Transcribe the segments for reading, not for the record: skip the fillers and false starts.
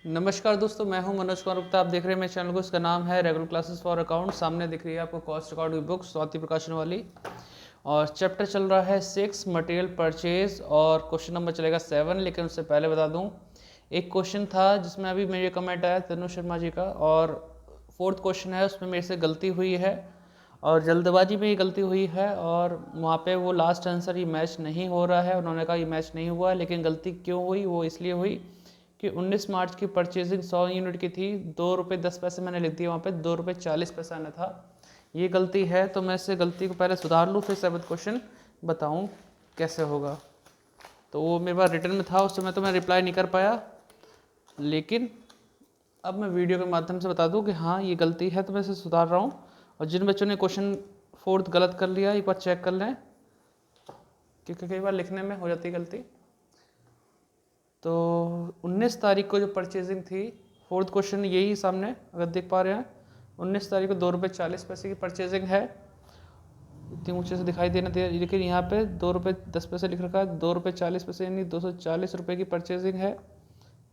नमस्कार दोस्तों, मैं हूं मनोज कुमार गुप्ता। आप देख रहे हैं मेरे चैनल को। इसका नाम है रेगुलर क्लासेस फॉर अकाउंट। सामने दिख रही है आपको कॉस्ट अकाउंट की बुक, स्वाति प्रकाशन वाली। और चैप्टर चल रहा है 6 मटेरियल परचेज, और क्वेश्चन नंबर चलेगा 7। लेकिन उससे पहले बता दूं, एक क्वेश्चन था जिसमें अभी मेरे कमेंट आया तनु शर्मा जी का, और 4th क्वेश्चन है उसमें मेरे से गलती हुई है और जल्दबाजी में ये गलती हुई है, और वहाँ पे वो लास्ट आंसर ये मैच नहीं हो रहा है। उन्होंने कहा ये मैच नहीं हुआ, लेकिन गलती क्यों हुई वो इसलिए हुई कि 19 मार्च की परचेजिंग 100 यूनिट की थी, 2 रुपये 10 पैसे मैंने लिख दिया, वहाँ पे 2 रुपये 40 पैसा आना था। ये गलती है, तो मैं इस गलती को पहले सुधार लूँ, फिर 7th क्वेश्चन बताऊँ कैसे होगा। तो वो मेरे पास रिटर्न में था, उस समय तो मैं रिप्लाई नहीं कर पाया, लेकिन अब मैं वीडियो के माध्यम से बता दूं कि हाँ ये गलती है, तो मैं इसे सुधार रहा हूँ। और जिन बच्चों ने क्वेश्चन 4th गलत कर लिया, एक बार चेक कर लें, क्योंकि कई बार लिखने में हो जाती है गलती। तो 19 तारीख को जो परचेजिंग थी, 4th क्वेश्चन यही सामने अगर देख पा रहे हैं, 19 तारीख को 2 रुपये 40 पैसे की परचेजिंग है। इतनी ऊंचे से दिखाई देना चाहिए, लेकिन यहाँ पे 2 रुपये 10 पैसे लिख रखा है। 2 रुपये 40 पैसे यानी 240 रुपये की परचेजिंग है,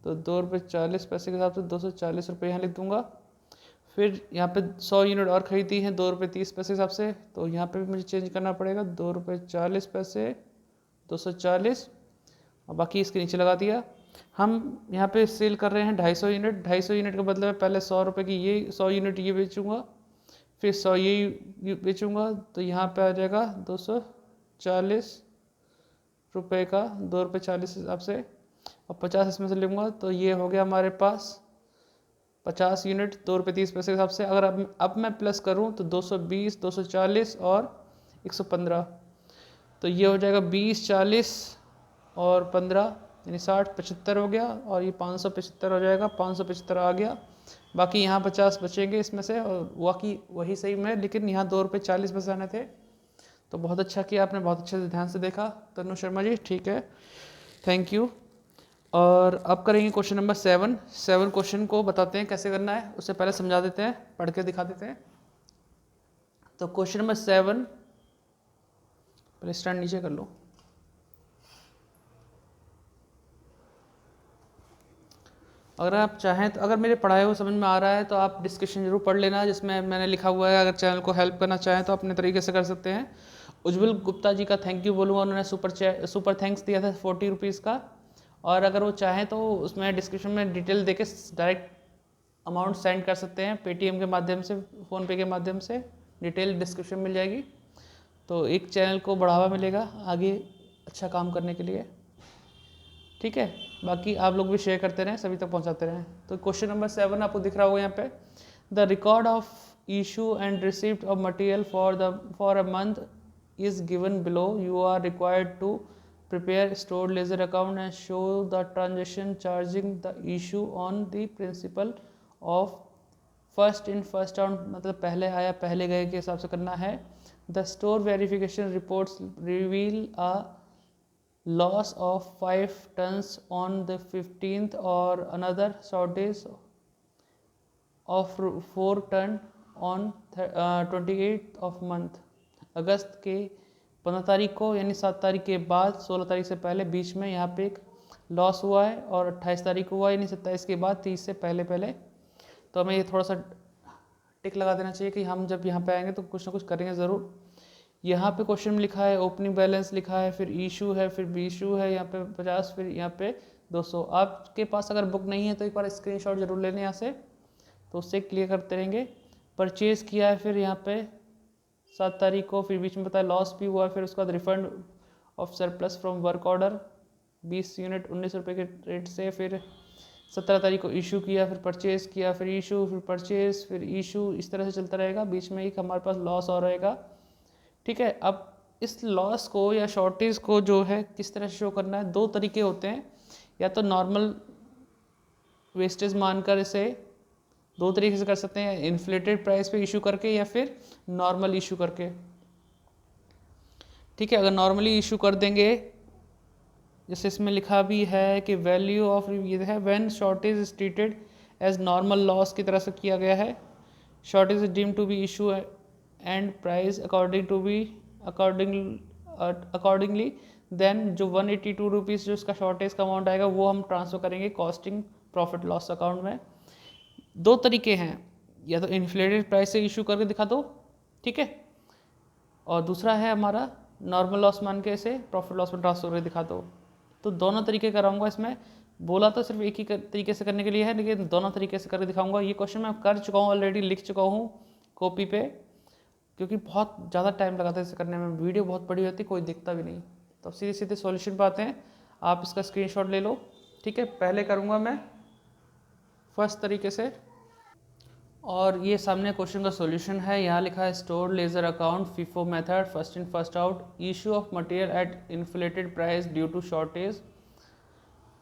तो 2 रुपये 40 पैसे के हिसाब से 240 रुपये यहाँ लिख दूंगा। फिर यहाँ पे 100 यूनिट और ख़रीदी हैं 2 रुपये 30 पैसे के हिसाब से, तो यहाँ पे भी मुझे चेंज करना पड़ेगा। 2 रुपये 40 पैसे 240, और बाकी इसके नीचे लगा दिया। हम यहाँ पे सेल कर रहे हैं 250 यूनिट। 250 यूनिट का मतलब है पहले 100 रुपये की ये 100 यूनिट ये बेचूंगा, फिर 100 ये बेचूंगा, तो यहाँ पे आ जाएगा 240 रुपये का 2 रुपये 40 हिसाब से, और 50 इसमें से लूँगा, तो ये हो गया हमारे पास 50 यूनिट 2 रुपये 30 पैसे के हिसाब से। अगर अब मैं प्लस करूँ तो 220, 240 और 115, तो ये हो जाएगा 20, 40 और 15 यानी 60, 75 हो गया, और ये 575 हो जाएगा। 575 आ गया, बाकी यहाँ 50 बचेंगे इसमें से, और बाकी वही सही में, लेकिन यहाँ 2 रुपये 40 पैसे आने थे। तो बहुत अच्छा किया आपने, बहुत अच्छे से ध्यान से देखा तनु शर्मा जी, ठीक है, थैंक यू। और अब करेंगे क्वेश्चन नंबर 7 क्वेश्चन को बताते हैं कैसे करना है, उससे पहले समझा देते हैं, पढ़ के दिखा देते हैं। तो क्वेश्चन नंबर 7, पहले स्टैंड नीचे कर लो। अगर आप चाहें तो, अगर मेरे पढ़ाए हुए समझ में आ रहा है तो आप डिस्कशन जरूर पढ़ लेना, जिसमें मैंने लिखा हुआ है। अगर चैनल को हेल्प करना चाहें तो अपने तरीके से कर सकते हैं। उज्जवल गुप्ता जी का थैंक यू बोलूँगा, उन्होंने सुपर थैंक्स दिया था 40 रुपीज़ का। और अगर वो चाहें तो उसमें डिस्क्रिप्शन में डिटेल देके डायरेक्ट अमाउंट सेंड कर सकते हैं, पेटीएम के माध्यम से, फ़ोनपे के माध्यम से, डिटेल डिस्क्रिप्शन मिल जाएगी। तो एक चैनल को बढ़ावा मिलेगा आगे अच्छा काम करने के लिए, ठीक है। बाकी आप लोग भी शेयर करते रहें, सभी तक पहुंचाते रहें। तो क्वेश्चन नंबर 7 आपको दिख रहा होगा यहाँ पे, the record of issue and receipt of material for a month is given below. You are required to prepare stored ledger account and show the transaction charging the issue on the principle of first in first out, मतलब पहले आया पहले गए के हिसाब से करना है। The store verification reports reveal a loss of 5 tons on the 15th or another shortage of 4 ton on 28th of month। अगस्त के 15 तारीख को यानी 7 तारीख के बाद 16 तारीख से पहले बीच में यहाँ पे एक लॉस हुआ है, और 28 तारीख को हुआ यानी 27 के बाद 30 से पहले पहले। तो हमें ये थोड़ा सा टिक लगा देना चाहिए कि हम जब यहाँ पे आएंगे तो कुछ ना कुछ करेंगे ज़रूर। यहाँ पे क्वेश्चन में लिखा है ओपनिंग बैलेंस लिखा है, फिर इशू है, फिर बी इशू है, यहाँ पे 50, फिर यहाँ पे 200। आपके पास अगर बुक नहीं है तो एक बार स्क्रीनशॉट जरूर लेने यहाँ से, तो उससे क्लियर करते रहेंगे। परचेज़ किया है फिर यहाँ पे 7 तारीख को, फिर बीच में बताया लॉस भी हुआ, फिर उसके बाद refund of surplus from work order 20 unit 19 रुपये के रेट से, फिर 17 तारीख को इशू किया, फिर परचेज़ किया, फिर इशू, फिर परचेज़, फिर इशू, इस तरह से चलता रहेगा। बीच में एक हमारे पास लॉस और रहेगा, ठीक है। अब इस लॉस को या शॉर्टेज को जो है किस तरह से शो करना है, 2 तरीके होते हैं, या तो नॉर्मल वेस्टेज मानकर इसे 2 तरीके से कर सकते हैं, इन्फ्लेटेड प्राइस पे इशू करके या फिर नॉर्मल इशू करके, ठीक है। अगर नॉर्मली इशू कर देंगे, जैसे इसमें लिखा भी है कि वैल्यू ऑफ ये है when shortage is treated as normal loss की तरह से किया गया है। Shortage is deem to be issue and price accordingly then जो 182 रुपीज़ जो इसका शॉर्टेज का अमाउंट आएगा वो हम ट्रांसफ़र करेंगे कॉस्टिंग प्रॉफिट लॉस अकाउंट में। दो तरीके हैं, या तो इन्फ्लेटेड प्राइस से इशू करके दिखा दो, ठीक है, और दूसरा है हमारा नॉर्मल लॉस मान के इसे प्रॉफिट लॉस में ट्रांसफर करके दिखा दो। तो दोनों तरीके कराऊंगा इसमें, बोला तो सिर्फ एक ही तरीके से करने के लिए है, लेकिन दोनों तरीके से करके दिखाऊंगा। ये क्वेश्चन मैं कर चुका हूँ ऑलरेडी, लिख चुका हूँ कॉपी पे, क्योंकि बहुत ज़्यादा टाइम लगाता है इसे करने में, वीडियो बहुत बड़ी होती है, कोई दिखता भी नहीं। तो सीधे सीधे सॉल्यूशन पे आते हैं, आप इसका स्क्रीनशॉट ले लो, ठीक है। पहले करूँगा मैं फर्स्ट तरीके से, और ये सामने क्वेश्चन का सॉल्यूशन है। यहाँ लिखा है store ledger account FIFO method, first in first out, issue of material at inflated price due to shortage.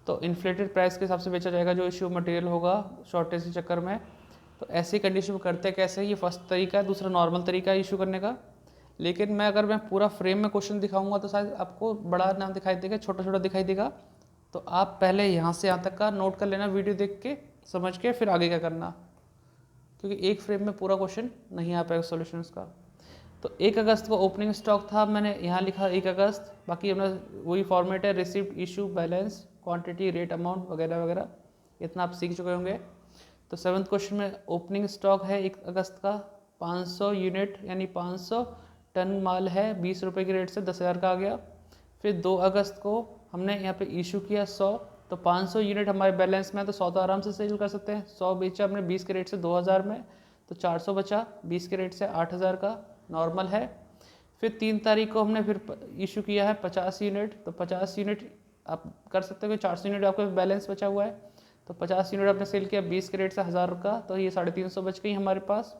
तो इन्फ्लेटेड प्राइस के हिसाब से बेचा जाएगा जो इशू मटेरियल होगा शॉर्टेज के चक्कर में। तो ऐसी कंडीशन में करते कैसे, ये फर्स्ट तरीका है। दूसरा नॉर्मल तरीका है इशू करने का, लेकिन मैं अगर मैं पूरा फ्रेम में क्वेश्चन दिखाऊंगा तो शायद आपको बड़ा नाम दिखाई देगा, छोटा छोटा दिखाई देगा। तो आप पहले यहाँ से यहाँ तक का नोट कर लेना, वीडियो देख के समझ के फिर आगे क्या करना, क्योंकि एक फ्रेम में पूरा क्वेश्चन नहीं आ पाएगा सोल्यूशन का। तो 1 अगस्त को ओपनिंग स्टॉक था, मैंने यहाँ लिखा 1 अगस्त, बाकी अपना वही फॉर्मेट है, receipt, issue, balance, quantity, rate, amount वगैरह वगैरह, इतना आप सीख चुके होंगे। तो 7th क्वेश्चन में ओपनिंग स्टॉक है 1 अगस्त का 500 यूनिट यानी 500 टन माल है, 20 रुपये के रेट से 10,000 का आ गया। फिर 2 अगस्त को हमने यहाँ पे इशू किया 100, तो 500 यूनिट हमारे बैलेंस में है, तो 100 तो आराम से सेल कर सकते हैं। 100 बेचा हमने 20 के रेट से 2,000 में, तो 400 बचा, 20 के रेट से 8,000 का नॉर्मल है। फिर 3 तारीख को हमने फिर इशू किया है 50 यूनिट, तो 50 यूनिट आप कर सकते हो, 400 यूनिट आपका बैलेंस बचा हुआ है, तो 50 यूनिट आपने सेल किया 20 के रेट से 1,000 का, तो ये 350 बच गई हमारे पास।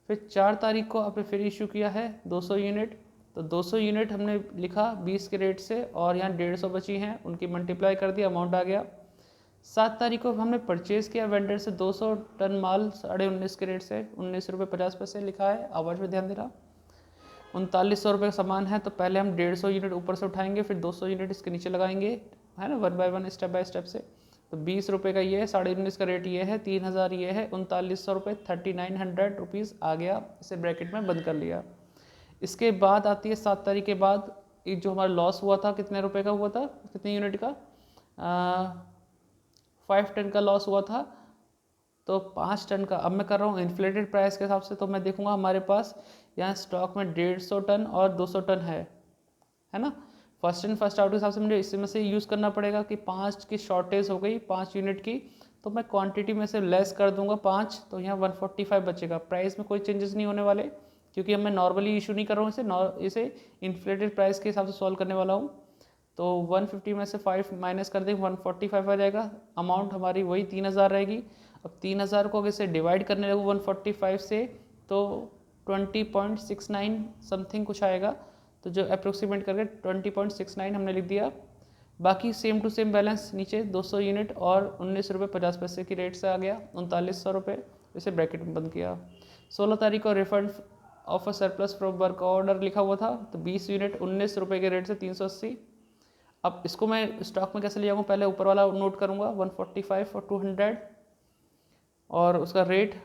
फिर 4 तारीख को आपने फिर इशू किया है 200 यूनिट, तो 200 यूनिट हमने लिखा 20 के रेट से, और यहाँ 150 बची हैं, उनकी मल्टीप्लाई कर दिया, अमाउंट आ गया। 7 तारीख को हमने परचेज़ किया वेंडर से 200 टन माल 19.5 के रेट से, 19 रुपये 50 पैसे लिखा है, आवाज़ में ध्यान देना। 3900 रुपये का सामान है, तो पहले हम 150 यूनिट ऊपर से उठाएंगे, फिर 200 यूनिट इसके नीचे लगाएंगे, है ना, 1 बाय 1 स्टेप बाय स्टेप से। तो 20 रुपये का ये है, 19.5 का रेट ये है, 3,000 ये है, 3900 रुपये 3900 रुपीज़ आ गया, इसे ब्रैकेट में बंद कर लिया। इसके बाद आती है 7 तारीख के बाद एक जो हमारा लॉस हुआ था, कितने रुपए का हुआ था, कितने यूनिट का, 5 टन का लॉस हुआ था, तो 5 टन का अब मैं कर रहा हूँ इन्फ्लेटेड प्राइस के हिसाब से। तो मैं देखूंगा हमारे पास यहाँ स्टॉक में 150 टन और 200 टन है ना। फर्स्ट इन फर्स्ट आउट के हिसाब से मुझे इसमें से यूज़ करना पड़ेगा कि 5 की शॉर्टेज हो गई 5 यूनिट की, तो मैं क्वांटिटी में से लेस कर दूंगा 5, तो यहाँ 145 बचेगा। प्राइस में कोई चेंजेस नहीं होने वाले, क्योंकि मैं नॉर्मली इशू नहीं कर रहा हूँ इसे इन्फ्लेटेड प्राइस के हिसाब से सॉल्व करने वाला हूँ। तो 150 में से 5 माइनस कर देंगे 145 आ जाएगा, अमाउंट हमारी वही 3,000 रहेगी। अब 3,000 को अगर इसे डिवाइड करने लगूँ 145 से, तो 20.69 समथिंग कुछ आएगा, तो जो अप्रोक्सीमेट करके 20.69 हमने लिख दिया। बाकी सेम टू सेम बैलेंस नीचे 200 यूनिट और 19 रुपये 50 पैसे की रेट से आ गया 3900 रुपये, इसे ब्रैकेट में बंद किया। 16 तारीख को refund of a surplus from work order लिखा हुआ था, तो 20 यूनिट 19 रुपये के रेट से 380। अब इसको मैं स्टॉक में कैसे ले जाऊँगा, पहले ऊपर वाला नोट करूँगा 145 और 200, और उसका रेट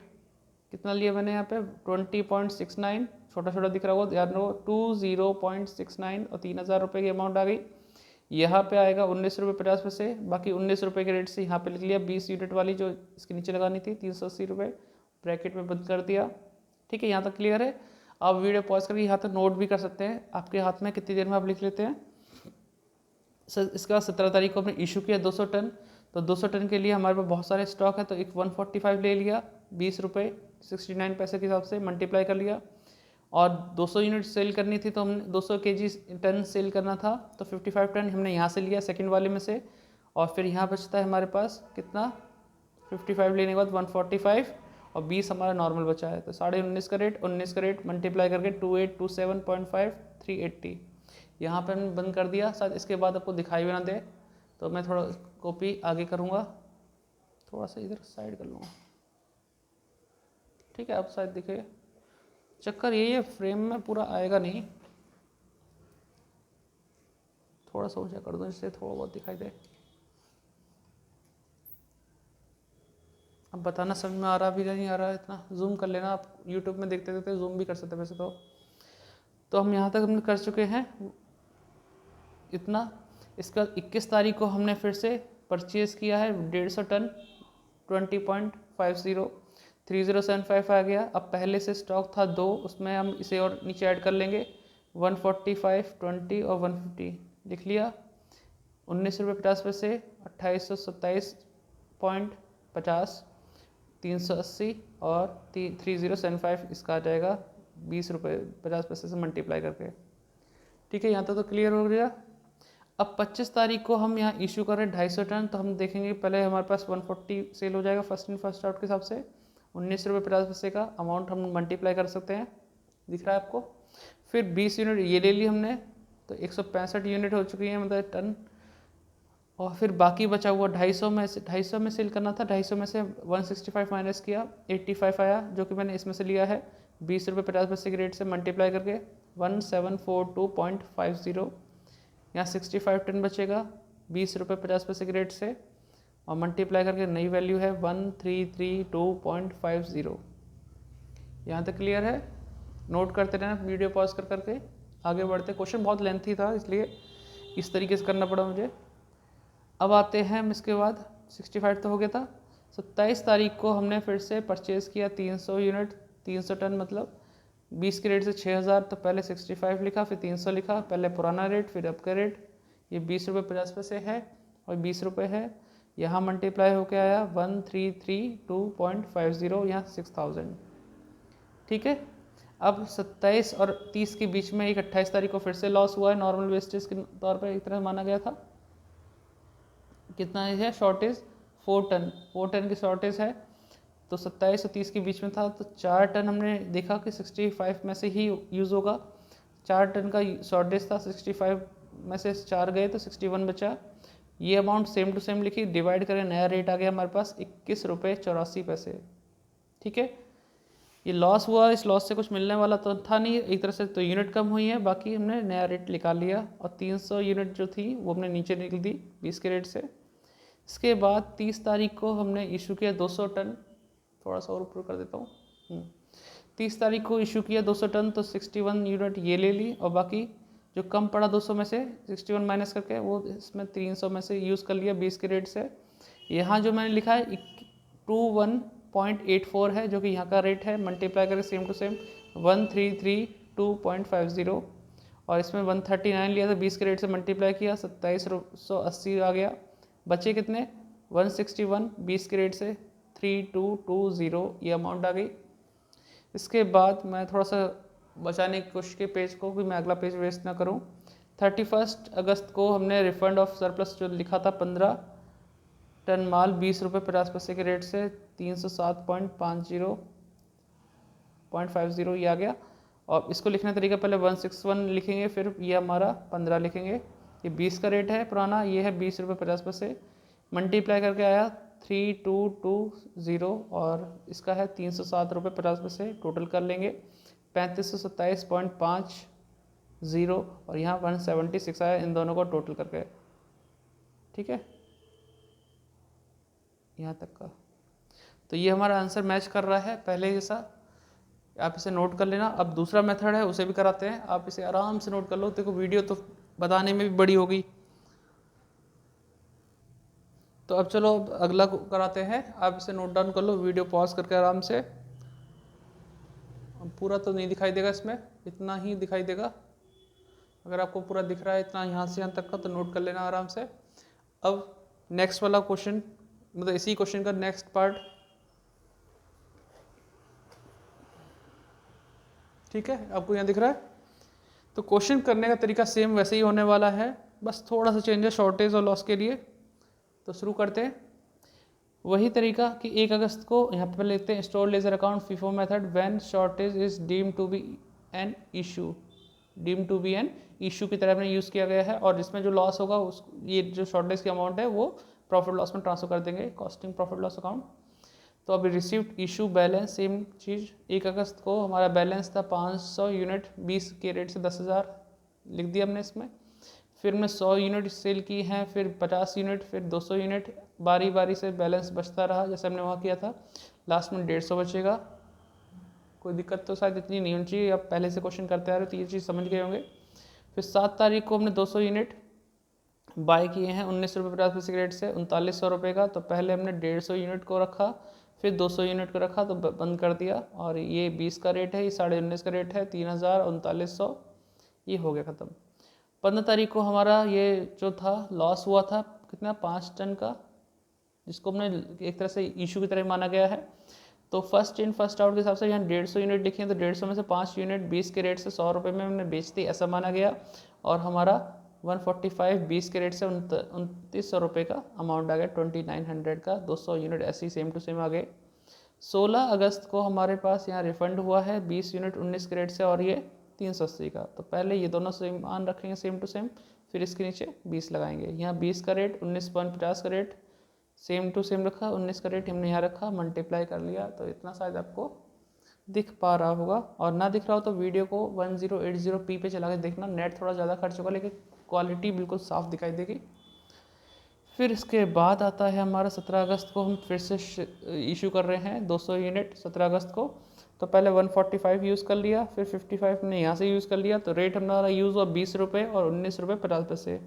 कितना लिया मैंने यहाँ पे 20.69, छोटा छोटा दिख रहा होगा, याद रखो 20.69, और 3,000 रुपये की अमाउंट आ गई। यहाँ पे आएगा 19 रुपये 50 पैसे, बाकी 19 रुपये के रेट से यहाँ पे लिख लिया 20 यूनिट वाली जो इसके नीचे लगानी थी 380 रुपये, ब्रैकेट में बंद कर दिया। ठीक है, यहाँ तक क्लियर है। आप वीडियो पॉज करके यहाँ तक नोट भी कर सकते हैं, आपके हाथ में कितनी देर में आप लिख लेते हैं। सर इसके बाद 17 तारीख को हमने इशू किया 200 टन, तो 200 टन के लिए हमारे पास बहुत सारे स्टॉक है, तो एक 145 ले लिया 20 रुपये 69 पैसे के हिसाब से मल्टीप्लाई कर लिया, और 200 यूनिट सेल करनी थी, तो हमने 200 केजी टन सेल करना था, तो 55 टन हमने यहाँ से लिया सेकंड वाले में से, और फिर यहाँ बचता है हमारे पास कितना 55 लेने के बाद 145 और 20 हमारा नॉर्मल बचा है, तो 19.5 का रेट 19 का रेट मल्टीप्लाई करके 2827.5 380 यहाँ पर मैंने बंद कर दिया। शायद इसके बाद आपको दिखाई भी ना दे, तो मैं थोड़ा कॉपी आगे करूँगा, थोड़ा सा इधर साइड कर लूँगा, ठीक है। अब शायद दिखे, चक्कर यही है फ्रेम में पूरा आएगा नहीं, थोड़ा सा ऊंचा कर दो जिससे थोड़ा बहुत दिखाई दे। अब बताना समझ में आ रहा भी नहीं आ रहा, इतना जूम कर लेना, आप यूट्यूब में देखते देखते जूम भी कर सकते हैं वैसे तो हम यहाँ तक हमने कर चुके हैं इतना। इसके बाद 21 तारीख को हमने फिर से परचेज़ किया है 150 टन 20.50, 3075 आ गया। अब पहले से स्टॉक था 2, उसमें हम इसे और नीचे ऐड कर लेंगे 145, 20 और 150 लिख लिया। 19 रुपये 50 पैसे, 2827.50, 380 और 3075 इसका आ जाएगा 20 रुपये 50 पैसे से मल्टीप्लाई करके। ठीक है, यहाँ तक तो क्लियर हो गया। अब 25 तारीख को हम यहाँ इशू कर रहे हैं 250 टन, तो हम देखेंगे पहले हमारे पास 140 सेल हो जाएगा फर्स्ट इन फर्स्ट आउट के हिसाब से। 19 रुपये 50 पैसे का अमाउंट हम मल्टीप्लाई कर सकते हैं, दिख रहा है आपको। फिर 20 यूनिट ये ले ली हमने, तो 165 यूनिट हो चुकी है मतलब टन। और फिर बाकी बचा हुआ 250 में सेल करना था। 250 में से 165 माइनस किया, 85 आया, जो कि मैंने इसमें से लिया है 20 रुपये 50 पैसे के रेट से मल्टीप्लाई करके 1742.50। यहाँ 65 टन बचेगा 20 रुपये 50 पैसे के रेट से, और मल्टीप्लाई करके नई वैल्यू है 1332.50। यहाँ तक क्लियर है। नोट करते रहना, वीडियो पॉज कर करके आगे बढ़ते। क्वेश्चन बहुत लेंथी था इसलिए इस तरीके से करना पड़ा मुझे। अब आते हैं हम इसके बाद 65 तो हो गया था। 27 तारीख को हमने फिर से परचेज़ किया 300 यूनिट, 300 टन मतलब 20 के रेट से 6000। तो पहले 65 लिखा, फिर 300 लिखा, पहले पुराना रेट फिर अब का रेट। ये 20 रुपये 50 पैसे है और 20 रुपये है। यहाँ मल्टीप्लाई होके आया 1332.50, यहाँ 6000। ठीक है। अब 27 और 30 के बीच में एक 28 तारीख को फिर से लॉस हुआ है, नॉर्मल वेस्टेज के तौर पर एक तरह माना गया था। कितना है शॉर्टेज? 4 टन, 4 टन की शॉर्टेज है। तो 27 और 30 के बीच में था, तो 4 टन हमने देखा कि 65 में से ही यूज़ होगा। 4 टन का शॉर्टेज था, 65 में से 4 गए तो 61 बचा। ये अमाउंट सेम टू सेम लिखी, डिवाइड करें, नया रेट आ गया हमारे पास 21 रुपये 84 पैसे। ठीक है, ये लॉस हुआ, इस लॉस से कुछ मिलने वाला तो था नहीं एक तरह से, तो यूनिट कम हुई है, बाकी हमने नया रेट निकाल लिया। और 300 यूनिट जो थी वो हमने नीचे निकल दी 20 के रेट से। इसके बाद 30 तारीख को हमने इशू किया 200 टन, थोड़ा सा और ऊपर कर देता हूँ। 30 तारीख को इशू किया 200 टन, तो 61 यूनिट ये ले ली, और बाकी जो कम पड़ा 200 में से 61 माइनस करके वो इसमें 300 में से यूज़ कर लिया 20 के रेट से। यहाँ जो मैंने लिखा है 21.84 है, जो कि यहाँ का रेट है, मल्टीप्लाई करके सेम टू सेम 1332.50, और इसमें 139 लिया था 20 के रेट से मल्टीप्लाई किया, 2780 आ गया। बचे कितने? 161 20 के रेट से 3220, ये अमाउंट आ गई। इसके बाद मैं थोड़ा सा बचाने की कोशिश की पेज को, भी मैं अगला पेज वेस्ट ना करूं। 31 अगस्त को हमने रिफंड ऑफ सरप्लस जो लिखा था 15 टन माल 20 रुपये 50 पैसे के रेट से 307.50 ये आ गया। और इसको लिखने का तरीका, पहले 161 लिखेंगे, फिर ये हमारा 15 लिखेंगे। ये 20 का रेट है पुराना, ये है 20 रुपये 50 पैसे, मल्टीप्लाई करके आया 3220, और इसका है 307 रुपये 50 पैसे। टोटल कर लेंगे 3527.50, और यहाँ 176 आया इन दोनों को टोटल करके। ठीक है, यहाँ तक का। तो ये हमारा आंसर मैच कर रहा है पहले जैसा, आप इसे नोट कर लेना। अब दूसरा मेथड है, उसे भी कराते हैं, आप इसे आराम से नोट कर लो। देखो वीडियो तो बताने में भी बड़ी हो गई, तो अब चलो अब अगला कराते हैं। आप इसे नोट डाउन कर लो, वीडियो पॉज करके आराम से। पूरा तो नहीं दिखाई देगा इसमें, इतना ही दिखाई देगा। अगर आपको पूरा दिख रहा है इतना यहाँ से यहाँ तक का, तो नोट कर लेना आराम से। अब नेक्स्ट वाला क्वेश्चन, मतलब इसी क्वेश्चन का नेक्स्ट पार्ट। ठीक है, आपको यहाँ दिख रहा है। तो क्वेश्चन करने का तरीका सेम वैसे ही होने वाला है, बस थोड़ा सा चेंज है शॉर्टेज और लॉस के लिए। तो शुरू करते हैं वही तरीका कि 1 अगस्त को यहाँ पे लेते हैं store ledger account FIFO method when shortage is deemed to be an issue, deemed to be an issue की तरह हमने यूज़ किया गया है। और इसमें जो लॉस होगा उस ये जो शॉर्टेज की अमाउंट है वो प्रॉफिट लॉस में ट्रांसफर कर देंगे, कॉस्टिंग प्रॉफिट लॉस अकाउंट। तो अभी रिसीव्ड इशू बैलेंस सेम चीज़। 1 अगस्त को हमारा बैलेंस था 500 यूनिट 20 के रेट से 10,000 लिख दिया हमने इसमें। फिर हमने 100 यूनिट सेल की हैं, फिर 50 यूनिट, फिर 200 यूनिट, बारी बारी से बैलेंस बचता रहा जैसे हमने वहाँ किया था। लास्ट में 150 बचेगा। कोई दिक्कत तो शायद इतनी नहीं होनी चाहिए, आप पहले से क्वेश्चन करते आ रहे हो तो ये चीज़ समझ गए होंगे। फिर 7 तारीख को हमने 200 यूनिट बाय किए हैं 19 रुपये 50 पैसे के रेट से 3900 रुपये का। तो पहले हमने 150 यूनिट को रखा, फिर 200 यूनिट को रखा तो बंद कर दिया। और ये 20 का रेट है, ये 19.5 का रेट है, 3000 3900, ये हो गया ख़त्म। 15 तारीख को हमारा ये जो था लॉस हुआ था कितना, 5 टन का, जिसको हमने एक तरह से इशू की तरह माना गया है। तो फर्स्ट इन फर्स्ट आउट के हिसाब से यहाँ 150 यूनिट लिखी है, तो 150 में से 5 यूनिट 20 के रेट से 100 रुपये में हमने बेच दी, ऐसा माना गया। और हमारा 145 20 के रेट से 2900 रुपये का अमाउंट आ गया, 2900 का 200 यूनिट ऐसे ही सेम टू सेम आ गए। 16 अगस्त को हमारे पास यहाँ रिफंड हुआ है 20 यूनिट 19 के रेट से, और ये 380 का। तो पहले ये दोनों सेम मान रखेंगे सेम टू सेम, फिर इसके नीचे 20 लगाएंगे। यहाँ 20 का रेट 19.50 का रेट सेम टू सेम रखा, 19 का रेट हमने यहाँ रखा, मल्टीप्लाई कर लिया। तो इतना शायद आपको दिख पा रहा होगा, और ना दिख रहा हो तो वीडियो को 1080p पे चला के देखना। नेट थोड़ा ज़्यादा खर्च होगा लेकिन क्वालिटी बिल्कुल साफ़ दिखाई देगी। फिर इसके बाद आता है हमारा 17 अगस्त को हम फिर से इशू कर रहे हैं 200 यूनिट 17 अगस्त को। तो पहले 145 यूज़ कर लिया, फिर 55 हमने यहाँ से यूज़ कर लिया। तो रेट हमारा यूज़ हुआ 20 रुपये और 19 रुपये 50 पैसे।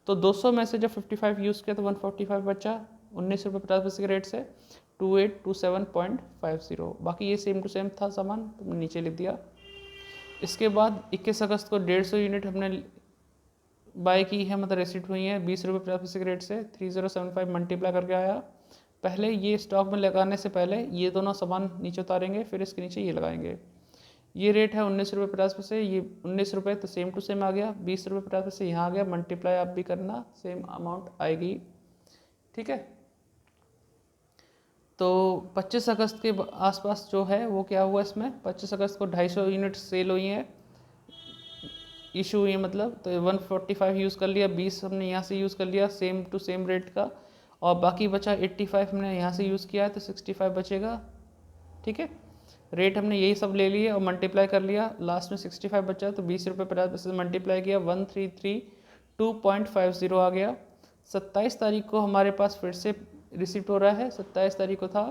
तो 200 में से जब 55 यूज़ किया तो 145 बचा 19 रुपये 50 पैसे के रेट से 2827.50। बाकी ये सेम टू सेम था सामान, तो नीचे लिख दिया। इसके बाद 21 अगस्त को 150 यूनिट हमने बाय की है, मतलब रिसीट हुई है 20 रुपये 50 पैसे के रेट से 3075 मल्टीप्लाई करके आया। पहले ये स्टॉक में लगाने से पहले ये दोनों सामान नीचे उतारेंगे, फिर इसके नीचे ये लगाएंगे। ये रेट है 19 रुपये 50 पैसे, ये 19 रुपये, तो सेम टू सेम आ गया। 20 रुपये 50 पैसे यहाँ आ गया, मल्टीप्लाई आप भी करना, सेम अमाउंट आएगी, ठीक है। तो 25 अगस्त के आसपास जो है वो क्या हुआ इसमें, 25 अगस्त को 250 यूनिट सेल हुई हैं, इशू हुई है मतलब। तो 145 यूज़ कर लिया, 20 हमने यहाँ से यूज़ कर लिया सेम टू सेम रेट का, और बाकी बचा 85 हमने यहाँ से यूज़ किया है, तो 65 बचेगा, ठीक है। रेट हमने यही सब ले लिए और मल्टीप्लाई कर लिया, लास्ट में 65 बचा। तो 20 रुपये 50 पैसे मल्टीप्लाई किया, 1332.50 आ गया। 27 तारीख को हमारे पास फिर से रिसिप्ट हो रहा है। 27 तारीख को था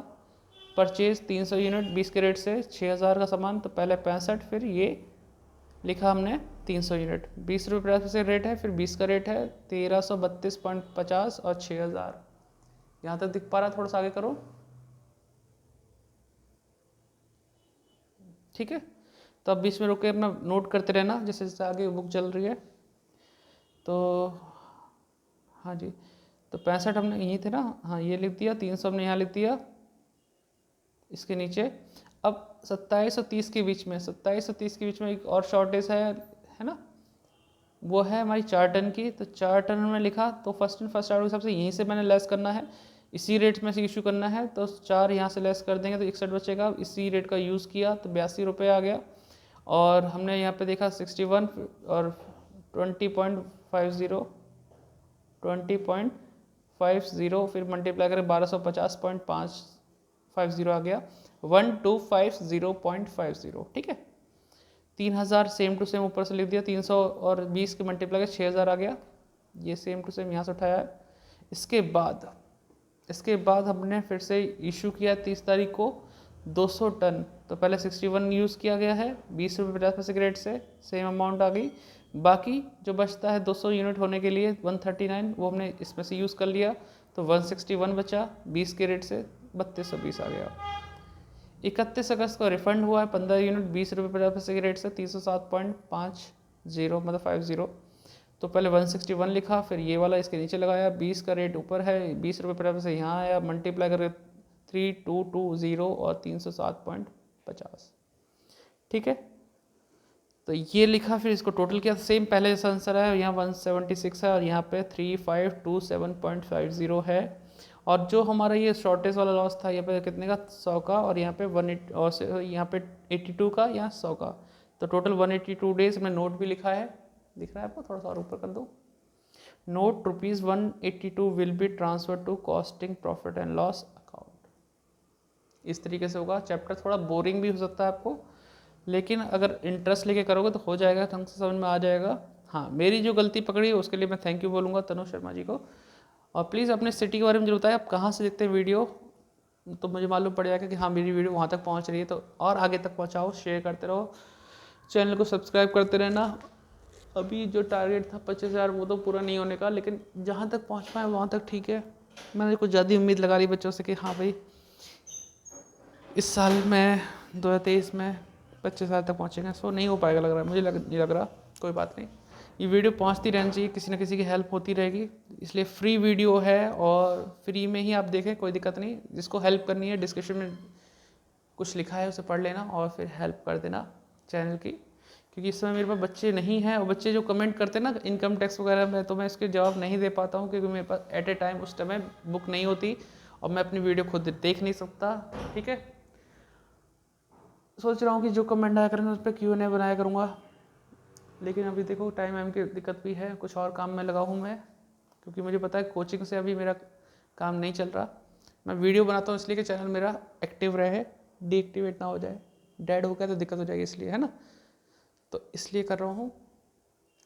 परचेज 300 यूनिट 20 के रेट से 6000 का सामान। तो पहले 65, फिर ये लिखा हमने 300 यूनिट, 20 रुपये 50 पैसे रेट है, फिर 20 का रेट है 1332.50 और 6000। यहाँ तक दिख पा रहा, थोड़ा सा आगे करो, ठीक है। तो अब बीच में रुक के अपना नोट करते रहना जैसे जैसे आगे बुक चल रही है। तो हाँ जी, तो 65 हमने यही थे ना, हाँ ये लिख दिया, 300 हमने यहाँ लिख दिया इसके नीचे। अब 27 और 30 के बीच में, 27 और 30 के बीच में एक और शॉर्टेज है ना, वो है हमारी 4 टन की। तो 4 टन में लिखा, तो फर्स्ट इन फर्स्ट आउट के हिसाब से यहीं से मैंने लेस करना है, इसी रेट में से इशू करना है। तो 4 यहाँ से लेस कर देंगे तो 61 बचेगा। इसी रेट का यूज़ किया तो 82 रुपये आ गया। और हमने यहाँ पे देखा 61 और 20.50 फिर मल्टीप्लाई करें 1250.550 आ गया, 1250.50, ठीक है। 3000 सेम टू सेम ऊपर से लिख दिया, 300 और 20 के मल्टीप्लाई कर 6000 आ गया, ये सेम टू सेम यहाँ से उठाया है। इसके बाद हमने फिर से इशू किया 30 तारीख को 200 टन। तो पहले 61 यूज़ किया गया है 20 रुपये 50 पैसे के रेट से, सेम अमाउंट आ गई। बाकी जो बचता है 200 यूनिट होने के लिए 139, वो हमने इसमें से यूज़ कर लिया, तो 161 बचा 20 के रेट से 3220 आ गया। 31 अगस्त को रिफंड हुआ है 15 यूनिट 20 रुपये 50 पैसे के रेट से 307.50 मतलब 50। तो पहले 161 लिखा, फिर ये वाला इसके नीचे लगाया, 20 का रेट ऊपर है, 20 रुपये 50 पैसे यहाँ आया, मल्टीप्लाई करके 3220 और 307.50, ठीक है। तो ये लिखा, फिर इसको टोटल किया, सेम पहले जैसा आंसर है, यहाँ 176 है और यहाँ पे 3527.50 है। और जो हमारा ये शॉर्टेज वाला लॉस था यहाँ पे कितने का, 100 का, और यहाँ पे 180 और यहाँ पे 82 का, यहाँ 100 का। तो टोटल 182 डेज में नोट भी लिखा है, दिख रहा है आपको, थोड़ा सा और ऊपर कर दो। Note ₹182 will be transfer to costing profit and loss account. इस तरीके से होगा। चैप्टर थोड़ा बोरिंग भी हो सकता है आपको, लेकिन अगर इंटरेस्ट लेके करोगे तो हो जाएगा, ढंग से समझ में आ जाएगा। हाँ, मेरी जो गलती पकड़ी है उसके लिए मैं थैंक यू बोलूँगा तनु शर्मा जी को। और प्लीज़ अपने सिटी के बारे में जरूर बताएं, आप कहाँ से देखते हैं वीडियो, तो मुझे मालूम पड़ जाएगा कि हाँ मेरी वीडियो वहाँ तक पहुँच रही है। तो और आगे तक पहुँचाओ, शेयर करते रहो, चैनल को सब्सक्राइब करते रहना। अभी जो टारगेट था 25,000 वो तो पूरा नहीं होने का, लेकिन जहाँ तक पहुँच पाए वहाँ तक ठीक है। मैंने कुछ ज़्यादा उम्मीद लगा ली बच्चों से कि हाँ भाई इस साल में 2023 में 25,000 तक पहुँचेंगे। सो नहीं हो पाएगा लग रहा है, मुझे नहीं लग रहा। कोई बात नहीं, ये वीडियो पहुँचती रहनी चाहिए, किसी न किसी की हेल्प होती रहेगी। इसलिए फ्री वीडियो है और फ्री में ही आप देखें, कोई दिक्कत नहीं। जिसको हेल्प करनी है डिस्क्रिप्शन में कुछ लिखा है उसे पढ़ लेना और फिर हेल्प कर देना चैनल की, क्योंकि इस समय मेरे पास बच्चे नहीं हैं। और बच्चे जो कमेंट करते हैं ना इनकम टैक्स वगैरह में, तो मैं इसके जवाब नहीं दे पाता हूँ, क्योंकि मेरे पास एट ए टाइम उस टाइम बुक नहीं होती और मैं अपनी वीडियो खुद देख नहीं सकता। ठीक है, सोच रहा हूँ कि जो कमेंट आया करेंगे उस पर Q&A बनाया करूँगा, लेकिन अभी देखो टाइम वाइम की दिक्कत भी है, कुछ और काम में लगा हूँ मैं, क्योंकि मुझे पता है कोचिंग से अभी मेरा काम नहीं चल रहा। मैं वीडियो बनाता हूँ इसलिए कि चैनल मेरा एक्टिव रहे, डीएक्टिवेट ना हो जाए, डेड हो गया तो दिक्कत हो जाएगी, इसलिए है ना। तो इसलिए कर रहा हूँ।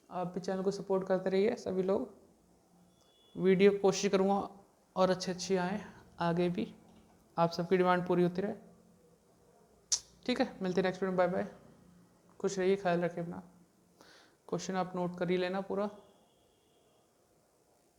आप भी चैनल को सपोर्ट करते रहिए सभी लोग। वीडियो कोशिश करूँगा और अच्छी आए आगे भी, आप सबकी डिमांड पूरी होती रहे। ठीक है, मिलते हैं नेक्स्ट वीडियो में। बाय बाय, खुश रहिए, ख्याल रखिए अपना। क्वेश्चन आप नोट कर ही लेना पूरा।